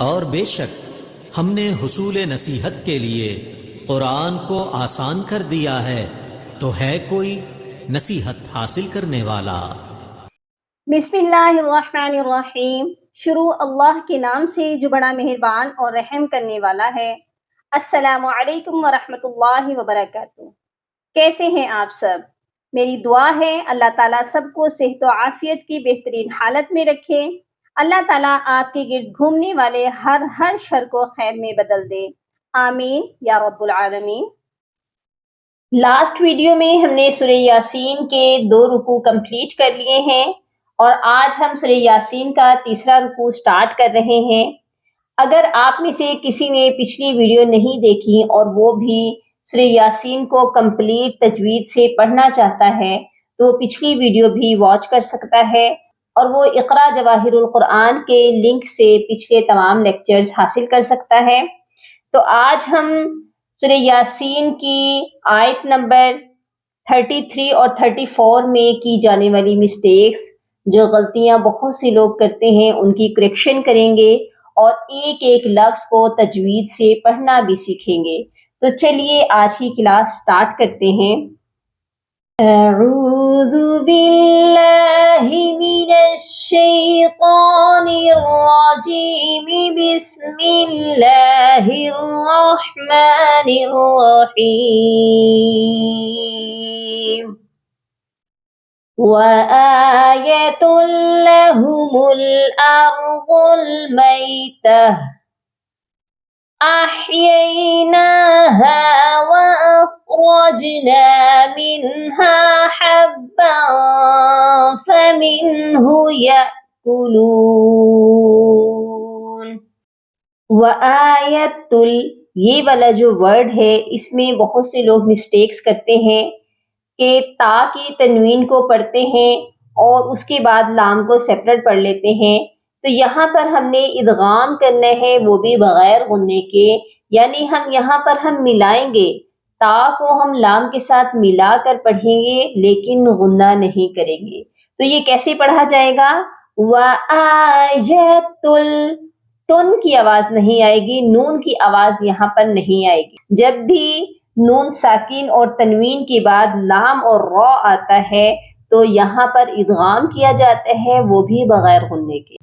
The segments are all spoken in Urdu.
اور بے شک ہم نے حصول نصیحت کے لیے قرآن کو آسان کر دیا ہے، تو ہے کوئی نصیحت حاصل کرنے والا؟ بسم اللہ الرحمن الرحیم۔ شروع اللہ کے نام سے جو بڑا مہربان اور رحم کرنے والا ہے۔ السلام علیکم ورحمۃ اللہ وبرکاتہ۔ کیسے ہیں آپ سب؟ میری دعا ہے اللہ تعالیٰ سب کو صحت و عافیت کی بہترین حالت میں رکھے۔ اللہ تعالیٰ آپ کے گرد گھومنے والے ہر شر کو خیر میں بدل دے، آمین یا رب العالمین۔ لاسٹ ویڈیو میں ہم نے سورہ یاسین کے 2 رکوع کمپلیٹ کر لیے ہیں، اور آج ہم سورہ یاسین کا تیسرا رکوع سٹارٹ کر رہے ہیں۔ اگر آپ میں سے کسی نے پچھلی ویڈیو نہیں دیکھی اور وہ بھی سورہ یاسین کو کمپلیٹ تجوید سے پڑھنا چاہتا ہے تو پچھلی ویڈیو بھی واچ کر سکتا ہے، اور وہ اقرا جواہر القرآن کے لنک سے پچھلے تمام لیکچرز حاصل کر سکتا ہے۔ تو آج ہم سورہ یاسین کی آیت نمبر 33 اور 34 میں کی جانے والی مسٹیکس، جو غلطیاں بہت سے لوگ کرتے ہیں، ان کی کریکشن کریں گے اور ایک ایک لفظ کو تجوید سے پڑھنا بھی سیکھیں گے۔ تو چلیے آج کی کلاس سٹارٹ کرتے ہیں۔ اعوذ باللہ من الشیطان الرجیم، بسم اللہ الرحمن الرحیم۔ وآیۃ لہم الارض المیتہ أحييناها وأخرجنا منها حبا فمنه يأكلون۔ وآیت یہ والا جو ورڈ ہے، اس میں بہت سے لوگ مسٹیکس کرتے ہیں کہ تا کی تنوین کو پڑھتے ہیں اور اس کے بعد لام کو سیپریٹ پڑھ لیتے ہیں۔ تو یہاں پر ہم نے ادغام کرنا ہے، وہ بھی بغیر غننے کے، یعنی یہاں پر ہم ملائیں گے، تا کو ہم لام کے ساتھ ملا کر پڑھیں گے لیکن غنہ نہیں کریں گے۔ تو یہ کیسے پڑھا جائے گا؟ وَآیَةٌ، تن کی آواز نہیں آئے گی، نون کی آواز یہاں پر نہیں آئے گی۔ جب بھی نون ساکن اور تنوین کے بعد لام اور را آتا ہے تو یہاں پر ادغام کیا جاتا ہے، وہ بھی بغیر غننے کے۔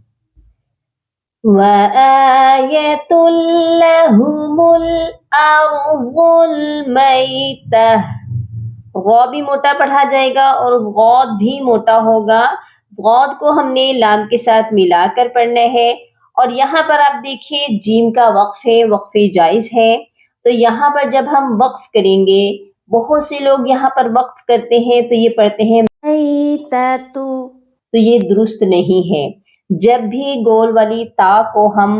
وَآیَةٌ لَهُمُ الْأَرْضُ الْمَيْتَةُ، غو بھی موٹا پڑھا جائے گا اور غود بھی موٹا ہوگا۔ غود کو ہم نے لام کے ساتھ ملا کر پڑھنا ہے، اور یہاں پر آپ دیکھیں جیم کا وقف ہے، وقف جائز ہے۔ تو یہاں پر جب ہم وقف کریں گے، بہت سے لوگ یہاں پر وقف کرتے ہیں تو یہ پڑھتے ہیں میتۃ، تو یہ درست نہیں ہے۔ جب بھی گول والی تا کو ہم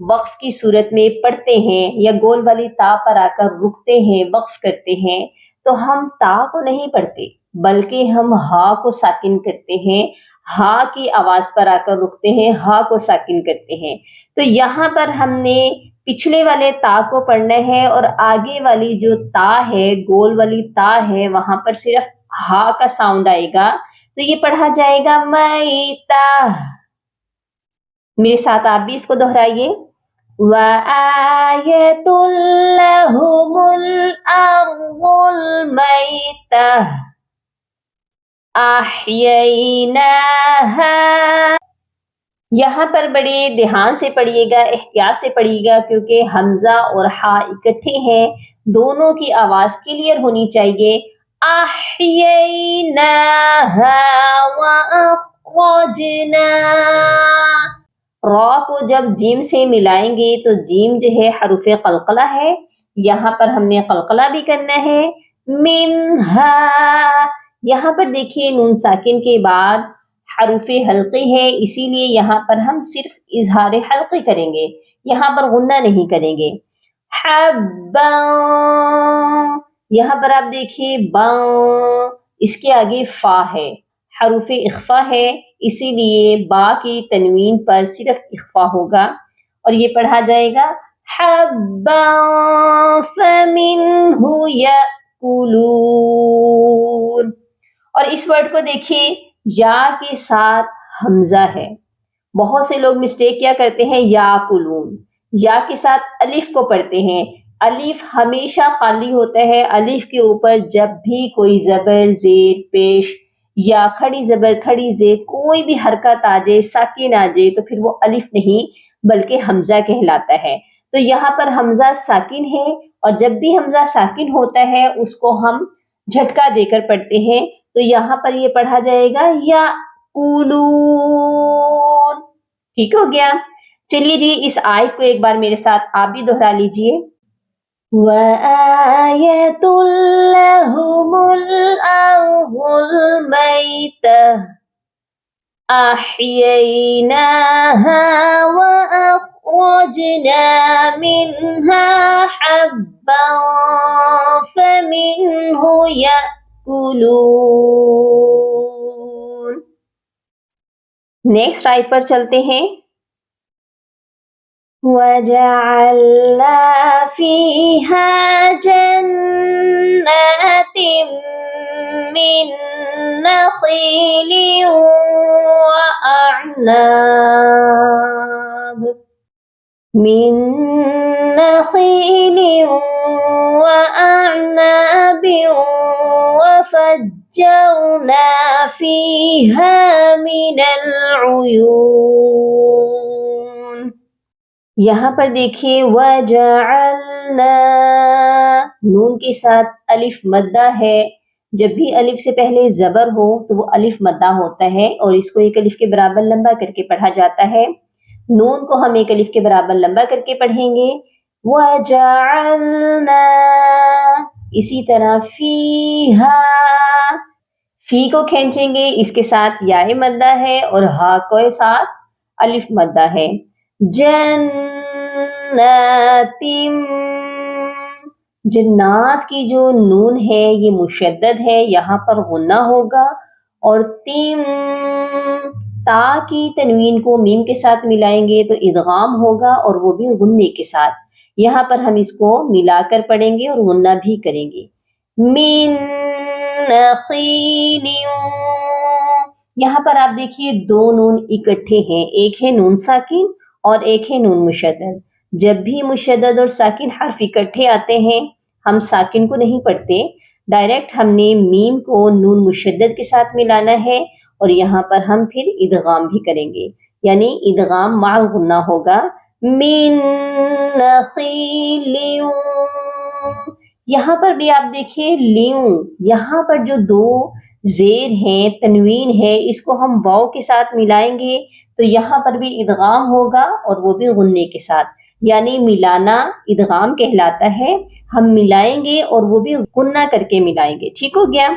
وقف کی صورت میں پڑھتے ہیں یا گول والی تا پر آ کر رکتے ہیں، وقف کرتے ہیں، تو ہم تا کو نہیں پڑھتے بلکہ ہم ہا کو ساکن کرتے ہیں، ہا کی آواز پر آ کر رکتے ہیں، ہا کو ساکن کرتے ہیں۔ تو یہاں پر ہم نے پچھلے والے تا کو پڑھنا ہے اور آگے والی جو تا ہے، گول والی تا ہے، وہاں پر صرف ہا کا ساؤنڈ آئے گا، تو یہ پڑھا جائے گا میتہ۔ میرے ساتھ آپ بھی اس کو دہرائیے۔ وَآیَةٌ لَهُمُ الْأَرْضُ الْمَيْتَةُ أَحْيَيْنَاهَا، یہاں پر بڑے دھیان سے پڑھیے گا، احتیاط سے پڑھیے گا، کیونکہ حمزہ اور ہا اکٹھے ہیں، دونوں کی آواز کلیئر ہونی چاہیے۔ أَحْيَيْنَاهَا وَأَخْرَجْنَا، را کو جب جیم سے ملائیں گے تو جیم جو ہے حروف قلقلہ ہے، یہاں پر ہم نے قلقلہ بھی کرنا ہے۔ منہا، یہاں پر دیکھیے نون ساکن کے بعد حروف حلقی ہے، اسی لیے یہاں پر ہم صرف اظہار حلقی کریں گے، یہاں پر غنہ نہیں کریں گے۔ حبا، یہاں پر آپ دیکھیے با، اس کے آگے فا ہے، حروف اخفا ہے، اسی لیے با کی تنوین پر صرف اخفا ہوگا، اور یہ پڑھا جائے گا حبا فمنہ یأکلون۔ اور اس ورڈ کو دیکھیے، یا کے ساتھ حمزہ ہے، بہت سے لوگ مسٹیک کیا کرتے ہیں یاکلون، یا کے ساتھ الف کو پڑھتے ہیں. الف ہمیشہ خالی ہوتا ہے. الف کے اوپر جب بھی کوئی زبر زیر پیش یا کھڑی زبر کھڑی زیر کوئی بھی حرکت آ جائے، ساکن آ جائے، تو پھر وہ الف نہیں بلکہ حمزہ کہلاتا ہے. تو یہاں پر حمزہ ساکن ہے، اور جب بھی حمزہ ساکن ہوتا ہے اس کو ہم جھٹکا دے کر پڑھتے ہیں. تو یہاں پر یہ پڑھا جائے گا یا قولون. ٹھیک ہو گیا؟ چلیے جی اس آیت کو ایک بار میرے ساتھ آپ بھی دہرا لیجئے. وَآيَةٌ لَهُمُ الْأَرْضُ الْمَيْتَةُ أَحْيَيْنَاهَا وَأَخْرَجْنَا مِنْهَا حَبًّا فَمِنْهُ يَأْكُلُونَ. نیکسٹ آیت پر چلتے ہیں. وَجَعَلْنَا فِيهَا جَنَّاتٍ مِّن نَخِيلٍ وَأَعْنَابٍ وَفَجَّرْنَا فِيهَا مِنَ الْعُيُونِ. یہاں پر دیکھیے وَجَعَلْنَا، نون کے ساتھ الف مدہ ہے. جب بھی الف سے پہلے زبر ہو تو وہ الف مدہ ہوتا ہے، اور اس کو ایک الف کے برابر لمبا کر کے پڑھا جاتا ہے. نون کو ہم ایک الف کے برابر لمبا کر کے پڑھیں گے. وَجَعَلْنَا، اسی طرح فِيهَا، فی کو کھینچیں گے، اس کے ساتھ یا مدہ ہے اور ہا کو ساتھ الف مدہ ہے. جنات، جنات کی جو نون ہے یہ مشدد ہے، یہاں پر غنہ ہوگا. اور تم، تا کی تنوین کو میم کے ساتھ ملائیں گے تو ادغام ہوگا، اور وہ بھی غنے کے ساتھ. یہاں پر ہم اس کو ملا کر پڑھیں گے اور غنہ بھی کریں گے. من نخیل، یہاں پر آپ دیکھیے دو نون اکٹھے ہیں، ایک ہے نون ساکن اور ایک ہے نون مشدد. جب بھی مشدد اور ساکن حرف اکٹھے آتے ہیں ہم ساکن کو نہیں پڑھتے، ڈائریکٹ ہم نے میم کو نون مشدد کے ساتھ ملانا ہے، اور یہاں پر ہم پھر ادغام بھی کریں گے، یعنی ادغام مع غنہ ہوگا. من نخیل، یہاں پر بھی آپ دیکھیے لیوں، یہاں پر جو دو زیر ہیں تنوین ہے اس کو ہم واو کے ساتھ ملائیں گے تو یہاں پر بھی ادغام ہوگا، اور وہ بھی غنے کے ساتھ، یعنی ملانا ادغام کہلاتا ہے. ہم ملائیں گے اور وہ بھی غنہ کر کے ملائیں گے. ٹھیک ہو گیا؟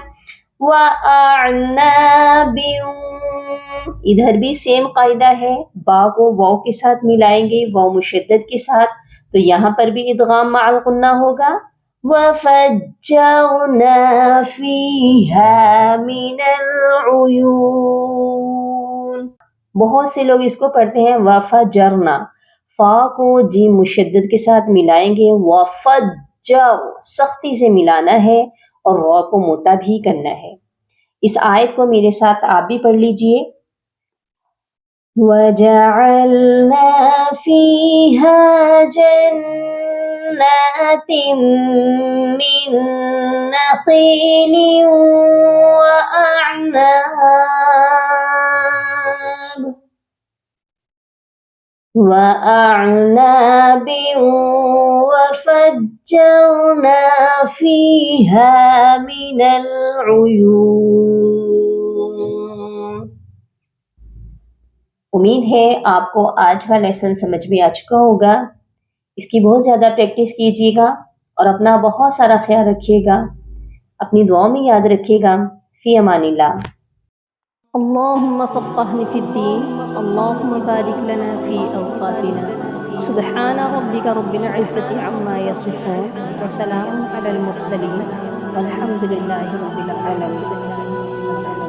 وَأَعْنَابٍ، ادھر بھی سیم قاعدہ ہے، با کو واو کے ساتھ ملائیں گے، واو مشدد کے ساتھ، تو یہاں پر بھی ادغام مع الغنہ ہوگا. وَفَجَّرْنَا فِيهَا مِنَ الْعُيُونِ. بہت سے لوگ اس کو پڑھتے ہیں وَفَجَرْنَا، فا کو جیم مشدد کے ساتھ ملائیں گے. وَفَجَّر، سختی سے ملانا ہے اور را کو موٹا بھی کرنا ہے. اس آیت کو میرے ساتھ آپ بھی پڑھ لیجئے. وَجَعَلْنَا فِيهَا جَنَّاتٍ مِّن نَخِيلٍ وَأَعْنَابٍ وَفَجَّرْنَا فِيهَا مِنَ الْعُيُونِ. امید ہے آپ کو آج کا لیسن سمجھ میں آ چکا ہوگا. اس کی بہت زیادہ پریکٹس کیجیے گا اور اپنا بہت سارا خیال رکھیے گا. اپنی دعاؤں میں یاد رکھیے گا. فی امان اللہ. اللهم فقهني في الدين، اللهم بارك لنا في أوقاتنا. سبحان ربك رب العزة عما يصفون، وسلام على المرسلين، والحمد لله رب العالمين.